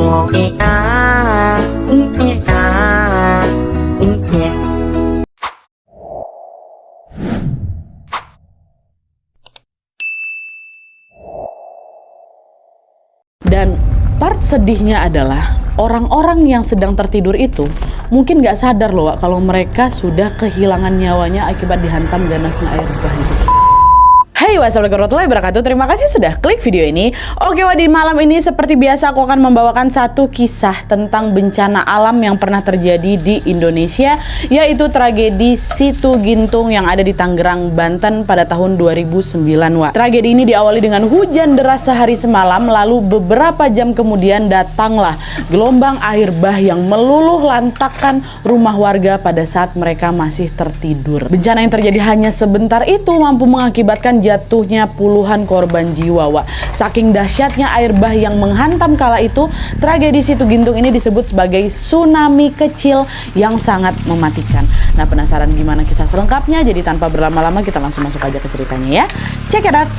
Dan part sedihnya adalah orang-orang yang sedang tertidur itu mungkin nggak sadar loh Wak, kalau mereka sudah kehilangan nyawanya akibat dihantam ganasnya air bah itu. Hai, wassalamualaikum warahmatullahi wabarakatuh. Terima kasih sudah klik video ini. Oke Wak, di malam ini seperti biasa aku akan membawakan satu kisah tentang bencana alam yang pernah terjadi di Indonesia, yaitu tragedi Situ Gintung yang ada di Tangerang, Banten pada tahun 2009 Wak. Tragedi ini diawali dengan hujan deras sehari semalam, lalu beberapa jam kemudian datanglah gelombang air bah yang meluluh lantakkan rumah warga pada saat mereka masih tertidur. Bencana yang terjadi hanya sebentar itu mampu mengakibatkan jatuhnya puluhan korban jiwa Wak. Saking dahsyatnya air bah yang menghantam kala itu, tragedi Situ Gintung ini disebut sebagai tsunami kecil yang sangat mematikan. Nah, penasaran gimana kisah selengkapnya? Jadi tanpa berlama-lama kita langsung masuk aja ke ceritanya ya. Check it out.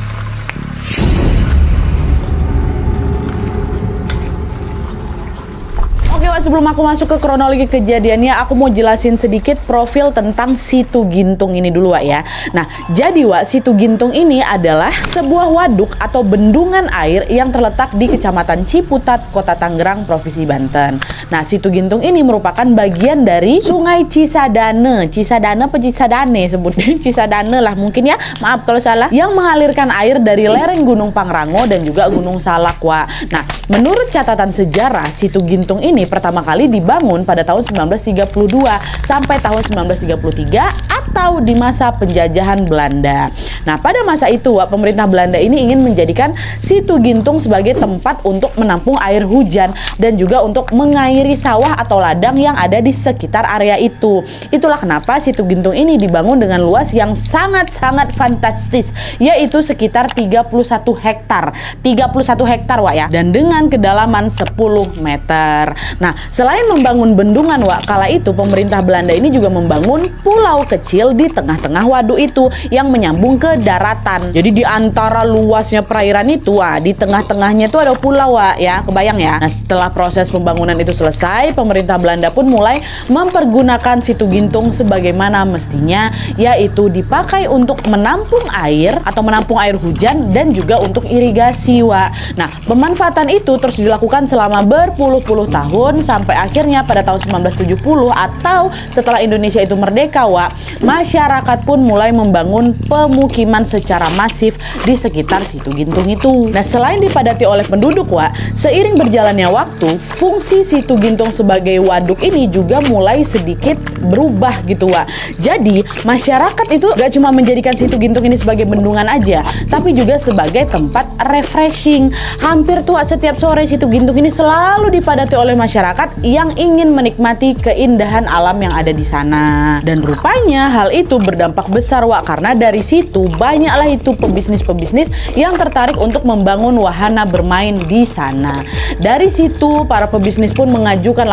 Oke Wak, sebelum aku masuk ke kronologi kejadiannya, aku mau jelasin sedikit profil tentang Situ Gintung ini dulu Wak ya. Nah, jadi Wak, Situ Gintung ini adalah sebuah waduk atau bendungan air yang terletak di Kecamatan Ciputat, Kota Tangerang, Provinsi Banten. Nah, Situ Gintung ini merupakan bagian dari Sungai Cisadane. Cisadane apa Cisadane sebutnya? Cisadane lah mungkin ya, maaf kalau salah. Yang mengalirkan air dari lereng Gunung Pangrango dan juga Gunung Salak Wak. Nah, menurut catatan sejarah, Situ Gintung ini pertama kali dibangun pada tahun 1932 sampai tahun 1933 atau di masa penjajahan Belanda. Nah, pada masa itu Wak, pemerintah Belanda ini ingin menjadikan Situ Gintung sebagai tempat untuk menampung air hujan dan juga untuk mengairi sawah atau ladang yang ada di sekitar area itu. Itulah kenapa Situ Gintung ini dibangun dengan luas yang sangat-sangat fantastis, yaitu sekitar 31 hektar. 31 hektar Wak ya, dan dengan kedalaman 10 meter. Nah, selain membangun bendungan Wak, kala itu pemerintah Belanda ini juga membangun pulau kecil di tengah-tengah waduk itu yang menyambung ke daratan. Jadi di antara luasnya perairan itu Wak, di tengah-tengahnya itu ada pulau Wak ya, kebayang ya. Nah, setelah proses pembangunan itu selesai, pemerintah Belanda pun mulai mempergunakan Situ Gintung sebagaimana mestinya, yaitu dipakai untuk menampung air atau menampung air hujan dan juga untuk irigasi Wak. Nah, pemanfaatan itu terus dilakukan selama berpuluh-puluh tahun sampai akhirnya pada tahun 1970 atau setelah Indonesia itu merdeka Wak, masyarakat pun mulai membangun pemukiman secara masif di sekitar Situ Gintung itu. Nah, selain dipadati oleh penduduk Wak, seiring berjalannya waktu, fungsi Situ Gintung sebagai waduk ini juga mulai sedikit berubah gitu Wak. Jadi masyarakat itu gak cuma menjadikan Situ Gintung ini sebagai bendungan aja, tapi juga sebagai tempat refreshing. Hampir tuh Wak, setiap sore Situ Gintung ini selalu dipadati oleh masyarakat yang ingin menikmati keindahan alam yang ada di sana. Dan rupanya hal itu berdampak besar Wak, karena dari situ banyaklah itu pebisnis-pebisnis yang tertarik untuk membangun wahana bermain di sana. Dari situ para pebisnis pun mengajukan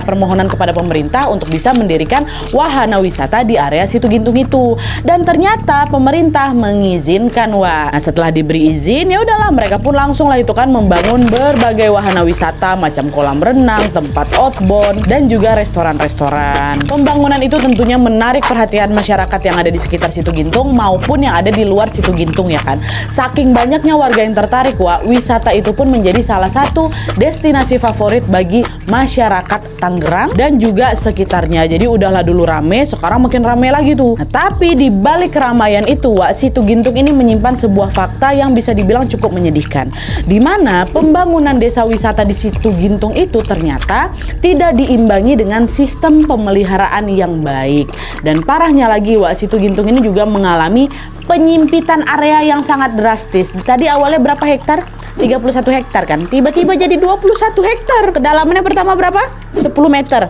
permohonan kepada pemerintah untuk bisa mendirikan wahana wisata di area Situ Gintung itu. Dan ternyata pemerintah mengizinkan Wak. Nah, setelah diberi izin, ya udahlah mereka pun langsung lah itu kan membangun berbagai wahana wisata macam kolam renang, tempat outbound, dan juga restoran-restoran. Pembangunan itu tentunya menarik perhatian masyarakat yang ada di sekitar Situ Gintung maupun yang ada di luar Situ Gintung ya kan. Saking banyaknya warga yang tertarik Wak, wisata itu pun menjadi salah satu destinasi favorit bagi masyarakat Tangerang dan juga sekitarnya. Jadi udahlah dulu rame, sekarang makin rame lagi tuh. Nah, tapi di balik keramaian itu Wak, Situ Gintung ini menyimpan sebuah fakta yang bisa dibilang cukup menyedihkan, di mana pembangunan desa wisata di Situ Gintung itu ternyata tidak diimbangi dengan sistem pemeliharaan yang baik. Dan parahnya lagi Wak, Situ Gintung ini juga mengalami penyimpitan area yang sangat drastis. Tadi awalnya berapa hektar? 31 hektar kan? Tiba-tiba jadi 21 hektar. Kedalamannya pertama berapa? 10 meter.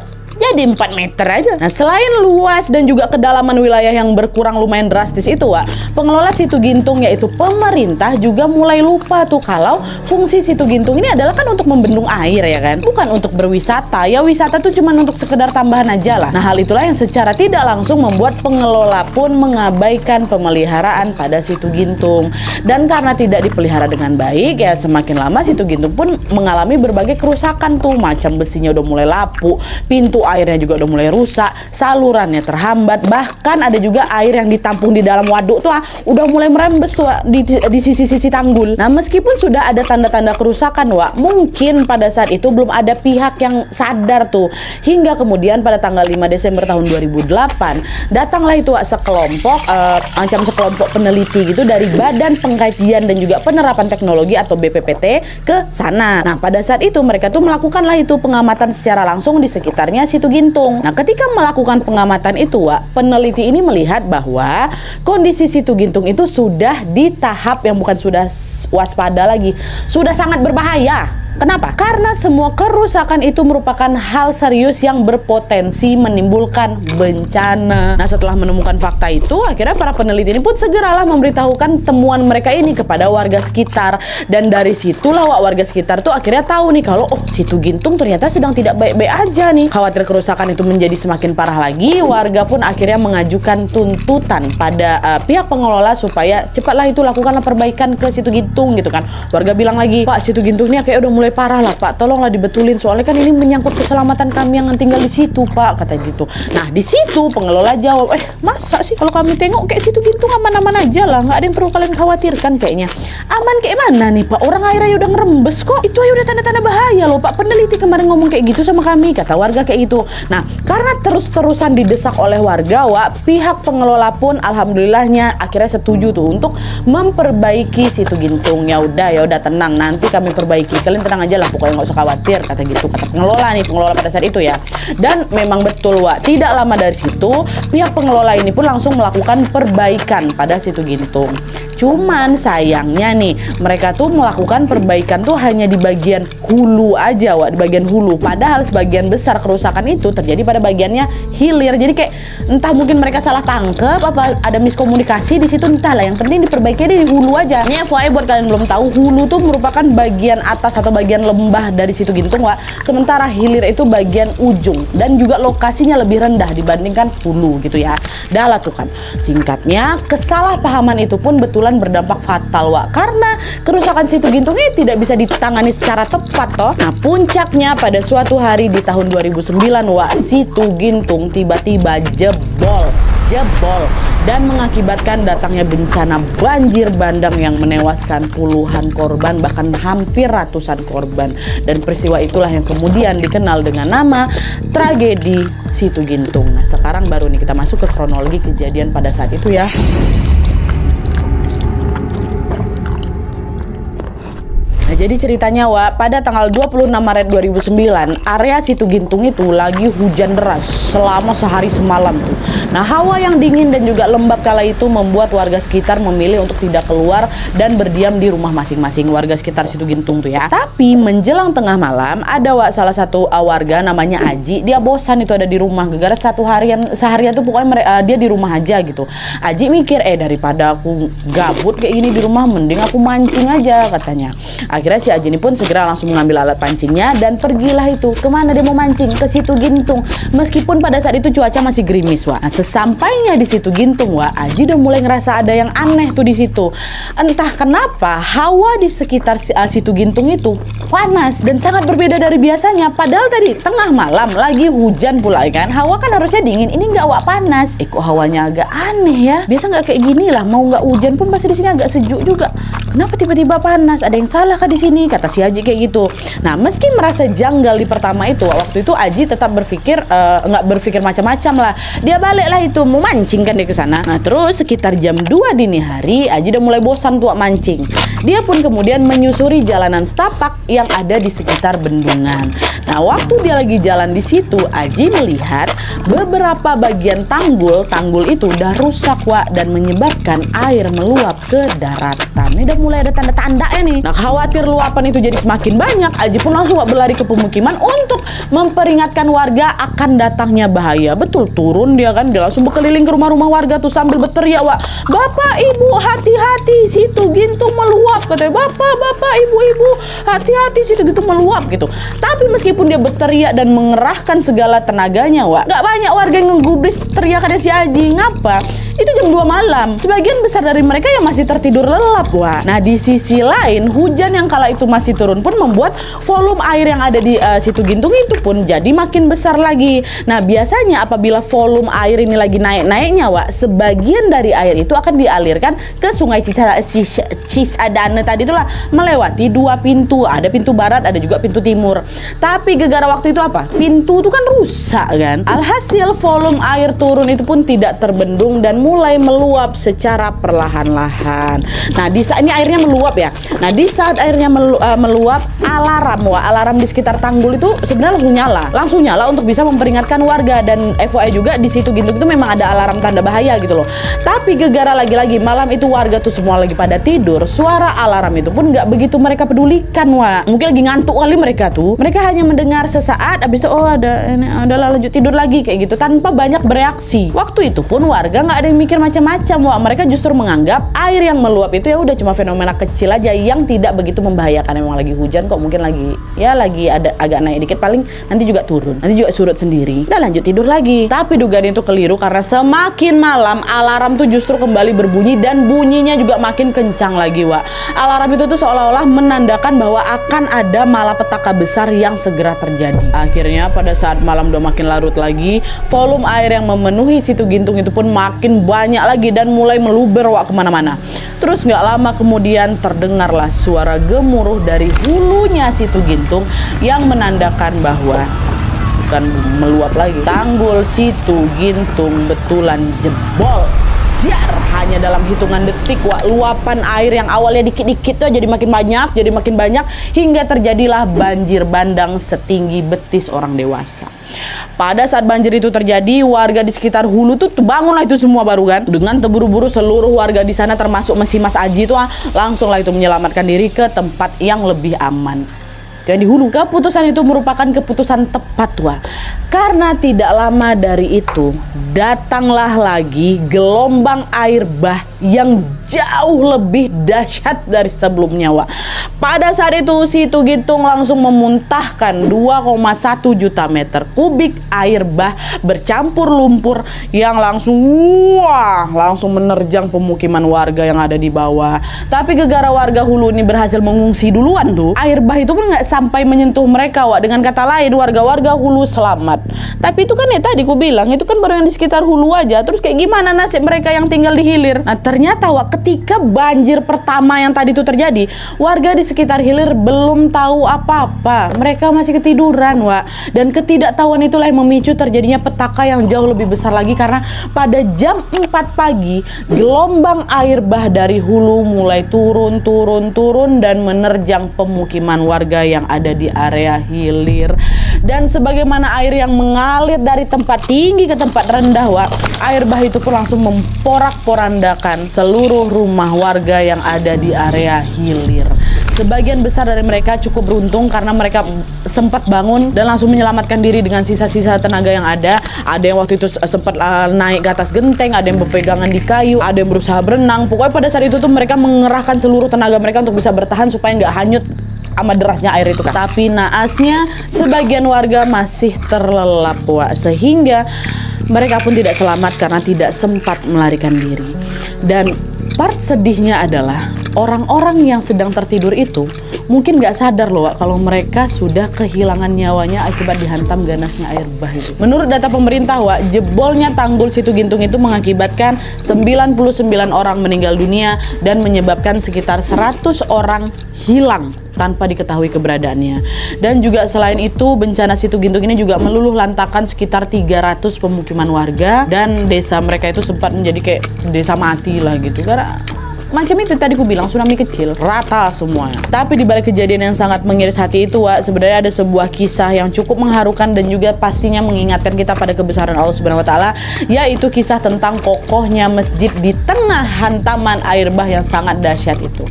jadi 4 meter aja. Nah, selain luas dan juga kedalaman wilayah yang berkurang lumayan drastis itu, Wak, pengelola Situ Gintung yaitu pemerintah juga mulai lupa tuh kalau fungsi Situ Gintung ini adalah kan untuk membendung air ya kan, bukan untuk berwisata. Ya wisata tuh cuma untuk sekedar tambahan aja lah. Nah, hal itulah yang secara tidak langsung membuat pengelola pun mengabaikan pemeliharaan pada Situ Gintung. Dan karena tidak dipelihara dengan baik, ya semakin lama Situ Gintung pun mengalami berbagai kerusakan tuh, macam besinya udah mulai lapuk, pintu airnya juga udah mulai rusak, salurannya terhambat, bahkan ada juga air yang ditampung di dalam waduk tuh udah mulai merembes tuh di sisi-sisi tanggul. Nah, meskipun sudah ada tanda-tanda kerusakan, Wak, mungkin pada saat itu belum ada pihak yang sadar tuh. Hingga kemudian pada tanggal 5 Desember tahun 2008, datanglah itu, Wak, sekelompok peneliti gitu dari Badan Pengkajian dan juga Penerapan Teknologi atau BPPT ke sana. Nah, pada saat itu mereka tuh melakukanlah itu pengamatan secara langsung di sekitarnya Situ Gintung. Nah, ketika melakukan pengamatan itu, Wak, peneliti ini melihat bahwa kondisi Situ Gintung itu sudah di tahap yang bukan sudah waspada lagi, sudah sangat berbahaya. Kenapa? Karena semua kerusakan itu merupakan hal serius yang berpotensi menimbulkan bencana. Nah, setelah menemukan fakta itu, akhirnya para peneliti ini pun segeralah memberitahukan temuan mereka ini kepada warga sekitar. Dan dari situlah, Wak, warga sekitar tuh akhirnya tahu nih kalau Situ Gintung ternyata sedang tidak baik-baik aja nih. Khawatir kerusakan itu menjadi semakin parah lagi, warga pun akhirnya mengajukan tuntutan pada pihak pengelola supaya cepatlah itu lakukanlah perbaikan ke Situ Gintung gitu kan. Warga bilang lagi, "Pak, Situ Gintung ini kayak udah mulai parah lah, Pak, tolonglah dibetulin, soalnya kan ini menyangkut keselamatan kami yang tinggal di situ, Pak," kata gitu. Nah, di situ pengelola jawab, "Masa sih kalau kami tengok kayak Situ Gintung aman-aman aja lah, nggak ada yang perlu kalian khawatirkan kayaknya." "Aman kayak mana nih, Pak? Orang airnya udah ngerembes kok. Itu aja udah tanda-tanda bahaya loh, Pak. Peneliti kemarin ngomong kayak gitu sama kami," kata warga kayak gitu. Nah, karena terus-terusan didesak oleh warga, Wak, pihak pengelola pun alhamdulillahnya akhirnya setuju tuh untuk memperbaiki Situ Gintung. Ya udah tenang, nanti kami perbaiki, kalian tenang aja lah, pokoknya nggak usah khawatir, kata gitu, kata pengelola pada saat itu ya. Dan memang betul, Wak, tidak lama dari situ pihak pengelola ini pun langsung melakukan perbaikan pada Situ Gintung. Cuman sayangnya nih, mereka tuh melakukan perbaikan tuh hanya di bagian hulu aja, Wak, di bagian hulu. Padahal sebagian besar kerusakan itu terjadi pada bagiannya hilir. Jadi kayak entah mungkin mereka salah tangkep apa ada miskomunikasi di situ, entahlah. Yang penting diperbaiki di hulu aja. Ini FYI buat kalian belum tahu, hulu tuh merupakan bagian atas atau bagian lembah dari Situ Gintung, Wak. Sementara hilir itu bagian ujung dan juga lokasinya lebih rendah dibandingkan hulu gitu ya. Dah lah tuh kan. Singkatnya, kesalahpahaman itu pun betulan berdampak fatal, Wak, karena kerusakan Situ Gintung ini tidak bisa ditangani secara tepat toh. Nah, puncaknya pada suatu hari di tahun 2009, Wak, Situ Gintung tiba-tiba jebol dan mengakibatkan datangnya bencana banjir bandang yang menewaskan puluhan korban, bahkan hampir ratusan korban. Dan peristiwa itulah yang kemudian dikenal dengan nama tragedi Situ Gintung. Nah, sekarang baru nih kita masuk ke kronologi kejadian pada saat itu ya. Nah, jadi ceritanya, Wak, pada tanggal 26 Maret 2009, area Situ Gintung itu lagi hujan deras selama sehari semalam tuh. Nah, hawa yang dingin dan juga lembab kala itu membuat warga sekitar memilih untuk tidak keluar dan berdiam di rumah masing-masing, warga sekitar Situ Gintung tuh ya. Tapi menjelang tengah malam, ada, Wak, salah satu warga namanya Aji. Dia bosan itu ada di rumah, gara-gara seharian tuh pokoknya dia di rumah aja gitu. Aji mikir, daripada aku gabut kayak gini di rumah, mending aku mancing aja, katanya. Akhirnya si Aji ini pun segera langsung mengambil alat pancingnya dan pergilah itu. Kemana dia mau mancing? Ke Situ Gintung. Meskipun pada saat itu cuaca masih gerimis, Wak. Nah, sesampainya di Situ Gintung, Wak, Aji udah mulai ngerasa ada yang aneh tuh di situ. Entah kenapa hawa di sekitar Situ Gintung itu panas dan sangat berbeda dari biasanya. Padahal tadi tengah malam lagi hujan pula kan. Hawa kan harusnya dingin. Ini nggak, Wak, panas. Kok hawanya agak aneh ya? Biasa nggak kayak gini lah. Mau nggak hujan pun pasti di sini agak sejuk juga. Kenapa tiba-tiba panas? Ada yang salah di sini, kata si Aji kayak gitu. Nah, meski merasa janggal di pertama itu, waktu itu Aji tetap berpikir nggak berpikir macam-macam lah. Dia baliklah itu mau mancing kan dia ke sana. Nah, terus sekitar jam 2 dini hari, Aji udah mulai bosan tuh mancing. Dia pun kemudian menyusuri jalanan setapak yang ada di sekitar bendungan. Nah, waktu dia lagi jalan di situ, Aji melihat beberapa bagian tanggul itu udah rusak, Wak, dan menyebabkan air meluap ke daratan. Ini udah mulai ada tanda-tandanya nih. Nah, khawatir khawatir luapan itu jadi semakin banyak, Aji pun langsung berlari ke pemukiman untuk memperingatkan warga akan datangnya bahaya. Betul, turun dia kan, dia langsung berkeliling ke rumah-rumah warga tuh sambil berteriak, Wak, "Bapak, Ibu, hati-hati, situ gintung meluap," katanya. "Bapak, Ibu, hati-hati, situ gintung meluap," gitu. Tapi meskipun dia berteriak dan mengerahkan segala tenaganya, Wak, gak banyak warga yang ngegubris teriakannya si Aji. Ngapa? Itu jam 2 malam. Sebagian besar dari mereka yang masih tertidur lelap, Wak. Nah, di sisi lain, hujan yang kala itu masih turun pun membuat volume air yang ada di situ gintung itu pun jadi makin besar lagi. Nah, biasanya apabila volume air ini lagi naik-naiknya, Wak, sebagian dari air itu akan dialirkan ke sungai Cisadane tadi itulah, melewati 2 pintu. Ada pintu barat, ada juga pintu timur. Tapi gegara waktu itu apa? Pintu itu kan rusak kan. Alhasil volume air turun itu pun tidak terbendung dan mulai meluap secara perlahan-lahan. Nah, di saat ini airnya meluap ya. Nah, di saat airnya meluap, alarm di sekitar tanggul itu sebenarnya langsung nyala untuk bisa memperingatkan warga. Dan FYI juga di situ gintung itu memang ada alarm tanda bahaya gitu loh. Tapi gegara lagi-lagi malam itu warga tuh semua lagi pada tidur, suara alarm itu pun nggak begitu mereka pedulikan, Wak. Mungkin lagi ngantuk kali mereka tuh. Mereka hanya mendengar sesaat, abis itu adalah lanjut tidur lagi kayak gitu tanpa banyak bereaksi. Waktu itu pun warga nggak ada yang mikir macam-macam, Wak. Mereka justru menganggap air yang meluap itu ya udah cuma fenomena kecil aja yang tidak begitu membahayakan. Emang lagi hujan kok, mungkin lagi ada agak naik dikit, paling nanti juga turun, nanti juga surut sendiri, dan lanjut tidur lagi. Tapi dugaan itu keliru karena semakin malam alarm tuh justru kembali berbunyi dan bunyinya juga makin kencang lagi, Wak. Alarm itu tuh seolah-olah menandakan bahwa akan ada malapetaka besar yang segera terjadi. Akhirnya pada saat malam udah makin larut lagi, volume air yang memenuhi situ gintung itu pun makin banyak lagi dan mulai meluber, Wak, kemana-mana. Terus nggak lama kemudian terdengarlah suara gemuruh dari hulunya situ gintung yang menandakan bahwa bukan meluap lagi, tanggul situ gintung betulan jebol. Hanya dalam hitungan detik, Wak, luapan air yang awalnya dikit-dikit tuh jadi makin banyak hingga terjadilah banjir bandang setinggi betis orang dewasa. Pada saat banjir itu terjadi, warga di sekitar hulu tuh bangunlah itu semua baru kan. Dengan terburu-buru seluruh warga di sana termasuk si Mas Aji tuh langsunglah itu menyelamatkan diri ke tempat yang lebih aman. Jadi hulu. Keputusan itu merupakan keputusan tepat, Wak. Karena tidak lama dari itu datanglah lagi gelombang air bah yang jauh lebih dahsyat dari sebelumnya, Wak. Pada saat itu situ gintung langsung memuntahkan 2,1 juta meter kubik air bah bercampur lumpur yang langsung menerjang pemukiman warga yang ada di bawah. Tapi gegara warga hulu ini berhasil mengungsi duluan tuh, air bah itu pun nggak sampai menyentuh mereka, Wak. Dengan kata lain, warga-warga hulu selamat. Tapi itu kan ya tadi ku bilang, itu kan baru yang di sekitar hulu aja. Terus kayak gimana nasib mereka yang tinggal di hilir? Nah, ternyata, Wak, ketika banjir pertama yang tadi itu terjadi, warga di sekitar hilir belum tahu apa-apa. Mereka masih ketiduran, Wak. Dan ketidaktahuan itulah yang memicu terjadinya petaka yang jauh lebih besar lagi, karena pada jam 4 pagi gelombang air bah dari hulu mulai turun dan menerjang pemukiman warga yang ada di area hilir. Dan sebagaimana air yang mengalir dari tempat tinggi ke tempat rendah, Wak, air bah itu pun langsung memporak-porandakan seluruh rumah warga yang ada di area hilir. Sebagian besar dari mereka cukup beruntung karena mereka sempat bangun dan langsung menyelamatkan diri dengan sisa-sisa tenaga yang ada. Ada yang waktu itu sempat naik ke atas genteng, ada yang berpegangan di kayu, ada yang berusaha berenang. Pokoknya pada saat itu tuh mereka mengerahkan seluruh tenaga mereka untuk bisa bertahan supaya nggak hanyut sama derasnya air itu kan. Tapi naasnya sebagian warga masih terlelap, Wak, sehingga mereka pun tidak selamat karena tidak sempat melarikan diri. Dan part sedihnya adalah orang-orang yang sedang tertidur itu mungkin nggak sadar loh, Wak, kalau mereka sudah kehilangan nyawanya akibat dihantam ganasnya air bah itu. Menurut data pemerintah, Wak, jebolnya tanggul situ gintung itu mengakibatkan 99 orang meninggal dunia dan menyebabkan sekitar 100 orang hilang tanpa diketahui keberadaannya. Dan juga selain itu, bencana situ gintung ini juga meluluh lantakan sekitar 300 pemukiman warga, dan desa mereka itu sempat menjadi kayak desa mati lah gitu, karena macam itu tadi ku bilang, tsunami kecil, rata semuanya. Tapi di balik kejadian yang sangat mengiris hati itu, Wak, sebenarnya ada sebuah kisah yang cukup mengharukan dan juga pastinya mengingatkan kita pada kebesaran Allah Subhanahu wa taala, yaitu kisah tentang kokohnya masjid di tengah hantaman air bah yang sangat dahsyat itu.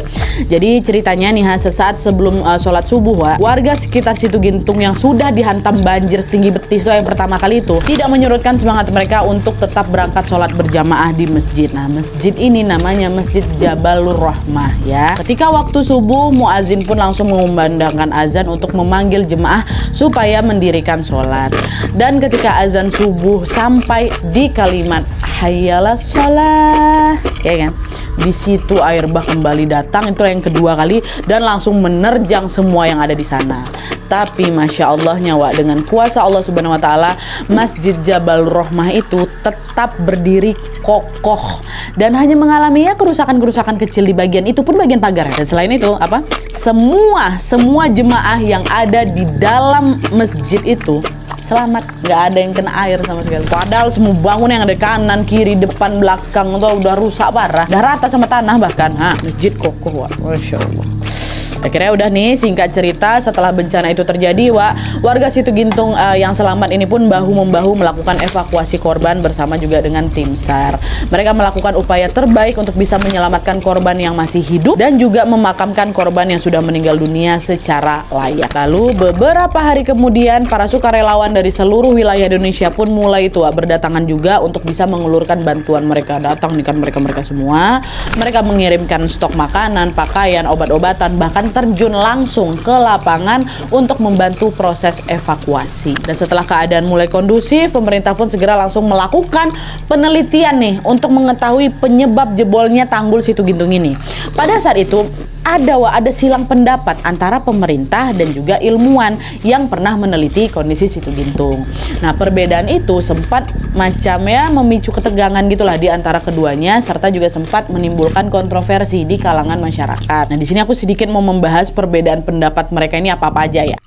Jadi ceritanya nih, sesaat sebelum sholat subuh, Wak, warga sekitar Situ Gintung yang sudah dihantam banjir setinggi betis yang pertama kali itu tidak menyurutkan semangat mereka untuk tetap berangkat sholat berjamaah di masjid. Nah, masjid ini namanya Masjid Jabalur Rahmah ya. Ketika waktu subuh, muazin pun langsung mengumandangkan azan untuk memanggil jemaah supaya mendirikan sholat. Dan ketika azan subuh sampai di kalimat hayyalah sholat, ya kan, di situ air bah kembali datang, itu yang kedua kali, dan langsung menerjang semua yang ada di sana. Tapi masya Allahnya, Wak, dengan kuasa Allah Subhanahu wa taala, Masjid Jabal Rahmah itu tetap berdiri kokoh dan hanya mengalami kerusakan-kerusakan kecil di bagian itu pun bagian pagar. Dan selain itu apa? Semua jemaah yang ada di dalam masjid itu selamat, nggak ada yang kena air sama sekali. Padahal semua bangunan yang ada kanan, kiri, depan, belakang itu udah rusak parah, udah rata sama tanah bahkan. Masjid kokoh, Wak, masya Allah. Akhirnya udah nih, singkat cerita, setelah bencana itu terjadi, Wak, warga Situ Gintung yang selamat ini pun bahu-membahu melakukan evakuasi korban bersama juga dengan tim SAR. Mereka melakukan upaya terbaik untuk bisa menyelamatkan korban yang masih hidup dan juga memakamkan korban yang sudah meninggal dunia secara layak. Lalu beberapa hari kemudian, para sukarelawan dari seluruh wilayah Indonesia pun mulai itu, Wak, berdatangan juga untuk bisa mengulurkan bantuan mereka. Datang nih kan mereka semua. Mereka mengirimkan stok makanan, pakaian, obat-obatan, bahkan terjun langsung ke lapangan untuk membantu proses evakuasi. Dan setelah keadaan mulai kondusif, pemerintah pun segera langsung melakukan penelitian nih untuk mengetahui penyebab jebolnya tanggul Situ Gintung ini. Pada saat itu ada silang pendapat antara pemerintah dan juga ilmuwan yang pernah meneliti kondisi Situ Gintung. Nah, perbedaan itu sempat macamnya memicu ketegangan gitulah di antara keduanya, serta juga sempat menimbulkan kontroversi di kalangan masyarakat. Nah, di sini aku sedikit mau membahas perbedaan pendapat mereka ini apa-apa aja ya.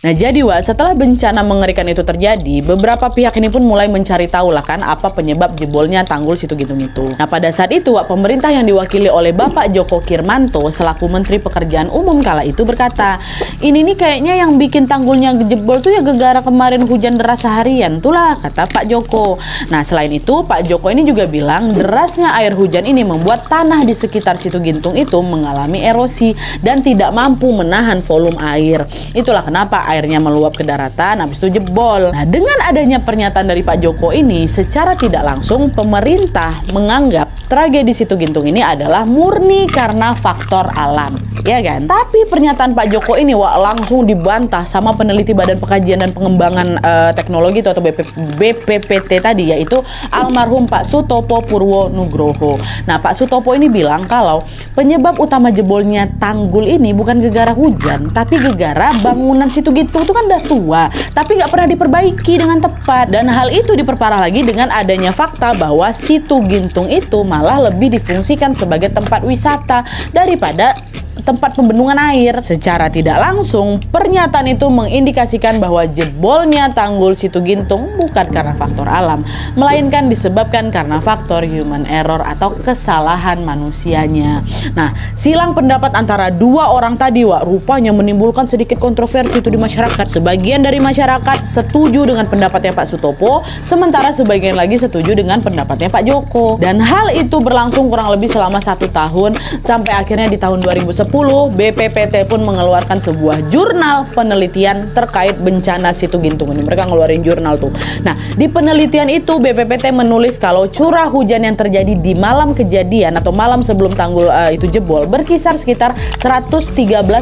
Nah, jadi, Wak, setelah bencana mengerikan itu terjadi, beberapa pihak ini pun mulai mencari tahu lah kan apa penyebab jebolnya tanggul Situ Gintung itu. Nah, pada saat itu, Wak, pemerintah yang diwakili oleh Bapak Joko Kirmanto selaku Menteri Pekerjaan Umum kala itu berkata, ini nih kayaknya yang bikin tanggulnya jebol tuh ya gegara kemarin hujan deras seharian, itulah kata Pak Joko. Nah, selain itu, Pak Joko ini juga bilang derasnya air hujan ini membuat tanah di sekitar Situ Gintung itu mengalami erosi dan tidak mampu menahan volume air. Itulah kenapa airnya meluap ke daratan, habis itu jebol. Nah, dengan adanya pernyataan dari Pak Joko ini, secara tidak langsung pemerintah menganggap tragedi Situ Gintung ini adalah murni karena faktor alam, ya kan? Tapi pernyataan Pak Joko ini, Wak, langsung dibantah sama peneliti Badan Pengkajian dan Pengembangan Teknologi atau BPPT tadi, yaitu almarhum Pak Sutopo Purwo Nugroho. Nah, Pak Sutopo ini bilang kalau penyebab utama jebolnya tanggul ini bukan gegara hujan, tapi gegara bangunan Situ Gintung itu kan udah tua, tapi nggak pernah diperbaiki dengan tepat. Dan hal itu diperparah lagi dengan adanya fakta bahwa Situ Gintung itu malah lebih difungsikan sebagai tempat wisata daripada tempat pembendungan air. Secara tidak langsung, pernyataan itu mengindikasikan bahwa jebolnya tanggul Situ Gintung bukan karena faktor alam, melainkan disebabkan karena faktor human error atau kesalahan manusianya. Nah, silang pendapat antara dua orang tadi, Wak, rupanya menimbulkan sedikit kontroversi itu di masyarakat. Sebagian dari masyarakat setuju dengan pendapatnya Pak Sutopo, sementara sebagian lagi setuju dengan pendapatnya Pak Joko. Dan hal itu berlangsung kurang lebih selama 1 tahun, sampai akhirnya di tahun 2010 BPPT pun mengeluarkan sebuah jurnal penelitian terkait bencana Situ Gintung ini. Mereka ngeluarin jurnal tuh. Nah, di penelitian itu BPPT menulis kalau curah hujan yang terjadi di malam kejadian atau malam sebelum tanggul itu jebol berkisar sekitar 113,2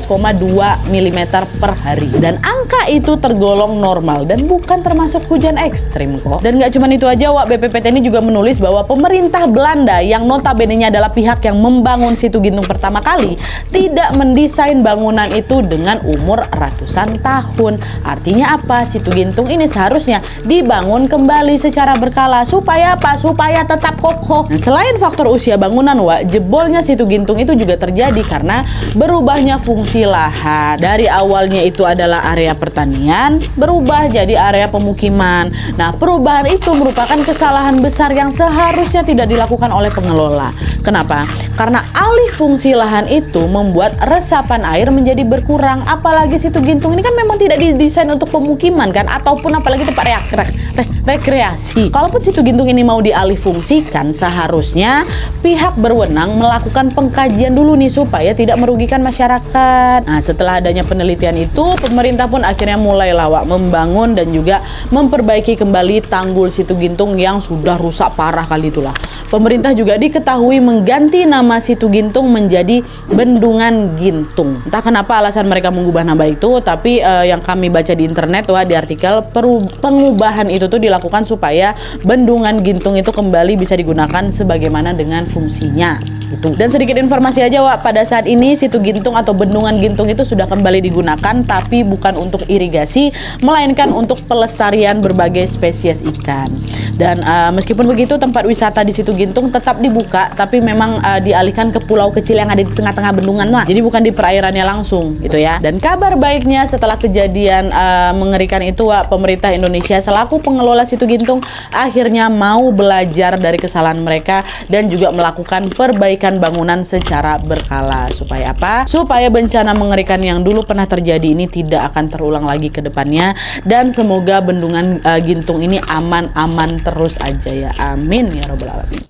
mm per hari. Dan angka itu tergolong normal dan bukan termasuk hujan ekstrim kok. Dan nggak cuma itu aja, Wak, BPPT ini juga menulis bahwa pemerintah Belanda yang notabene-nya adalah pihak yang membangun Situ Gintung pertama kali tidak mendesain bangunan itu dengan umur ratusan tahun. Artinya apa? Situ Gintung ini seharusnya dibangun kembali secara berkala. Supaya apa? Supaya tetap kokoh. Nah, selain faktor usia bangunan, Wak, jebolnya Situ Gintung itu juga terjadi karena berubahnya fungsi lahan. Dari awalnya itu adalah area pertanian, berubah jadi area pemukiman. Nah, perubahan itu merupakan kesalahan besar yang seharusnya tidak dilakukan oleh pengelola. Kenapa? Karena alih fungsi lahan itu membuat resapan air menjadi berkurang. Apalagi Situ Gintung ini kan memang tidak didesain untuk pemukiman kan, ataupun apalagi tempat rekreasi. Kalaupun Situ Gintung ini mau dialih fungsikan, seharusnya pihak berwenang melakukan pengkajian dulu nih supaya tidak merugikan masyarakat. Nah, setelah adanya penelitian itu, pemerintah pun akhirnya mulai lawak membangun dan juga memperbaiki kembali tanggul Situ Gintung yang sudah rusak parah kali itulah. Pemerintah juga diketahui mengganti nama Situ Gintung menjadi Bendungan Gintung. Entah kenapa alasan mereka mengubah nama itu, tapi yang kami baca di internet, wah, di artikel, pengubahan itu tuh dilakukan supaya Bendungan Gintung itu kembali bisa digunakan sebagaimana dengan fungsinya. Gitu. Dan sedikit informasi aja, Wak, pada saat ini Situ Gintung atau Bendungan Gintung itu sudah kembali digunakan, tapi bukan untuk irigasi, melainkan untuk pelestarian berbagai spesies ikan. Dan meskipun begitu, tempat wisata di Situ Gintung tetap dibuka, tapi memang dialihkan ke pulau kecil yang ada di tengah-tengah bendungan, Wak. Jadi bukan di perairannya langsung gitu ya. Dan kabar baiknya setelah kejadian mengerikan itu, Wak, pemerintah Indonesia selaku pengelola Situ Gintung akhirnya mau belajar dari kesalahan mereka dan juga melakukan perbaikan bangunan secara berkala. Supaya apa? Supaya bencana mengerikan yang dulu pernah terjadi ini tidak akan terulang lagi ke depannya, dan semoga Bendungan Gintung ini aman-aman terus aja ya. Amin ya robbal alamin.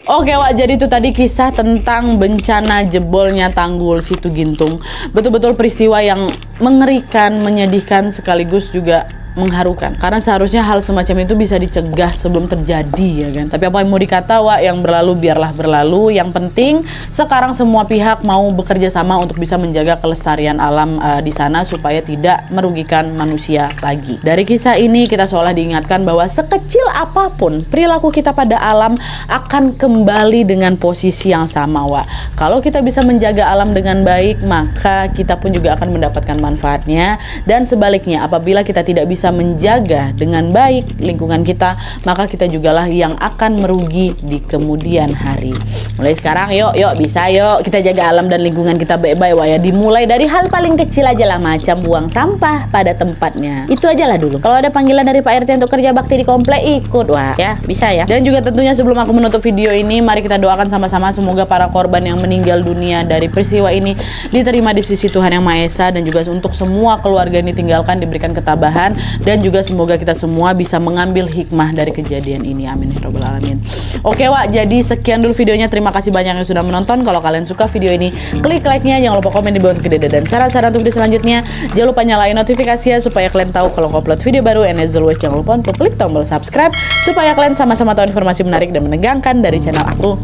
Oke, Wak, jadi itu tadi kisah tentang bencana jebolnya tanggul Situ Gintung. Betul-betul peristiwa yang mengerikan, menyedihkan, sekaligus juga mengharukan. Karena seharusnya hal semacam itu bisa dicegah sebelum terjadi, ya kan. Tapi apa yang mau dikata, Wak, yang berlalu biarlah berlalu. Yang penting sekarang semua pihak mau bekerja sama untuk bisa menjaga kelestarian alam di sana supaya tidak merugikan manusia lagi. Dari kisah ini kita seolah diingatkan bahwa sekecil apapun perilaku kita pada alam akan kembali dengan posisi yang sama, Wak. Kalau kita bisa menjaga alam dengan baik, maka kita pun juga akan mendapatkan manfaatnya. Dan sebaliknya, apabila kita tidak bisa menjaga dengan baik lingkungan kita, maka kita jugalah yang akan merugi di kemudian hari. Mulai sekarang yuk bisa yuk kita jaga alam dan lingkungan kita baik-baik, Wak, ya. Dimulai dari hal paling kecil aja lah, macam buang sampah pada tempatnya. Itu aja lah dulu. Kalau ada panggilan dari Pak RT untuk kerja bakti di komplek, ikut, Wak, ya, bisa ya. Dan juga tentunya sebelum aku menutup video ini, mari kita doakan sama-sama semoga para korban yang meninggal dunia dari peristiwa ini diterima di sisi Tuhan Yang Maha Esa, dan juga untuk semua keluarga yang ditinggalkan diberikan ketabahan, dan juga semoga kita semua bisa mengambil hikmah dari kejadian ini. Amin ya robbal alamin. Oke, Wak, jadi sekian dulu videonya. Terima kasih banyak yang sudah menonton. Kalau kalian suka video ini, klik like-nya, jangan lupa komen di bawah untuk ide dan saran-saran untuk video selanjutnya. Jangan lupa nyalain notifikasinya supaya kalian tahu kalau upload video baru. And as always, jangan lupa untuk klik tombol subscribe supaya kalian sama-sama tahu informasi menarik dan menegangkan dari channel aku.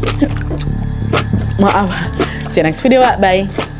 Maaf. See you next video, Wak. Bye.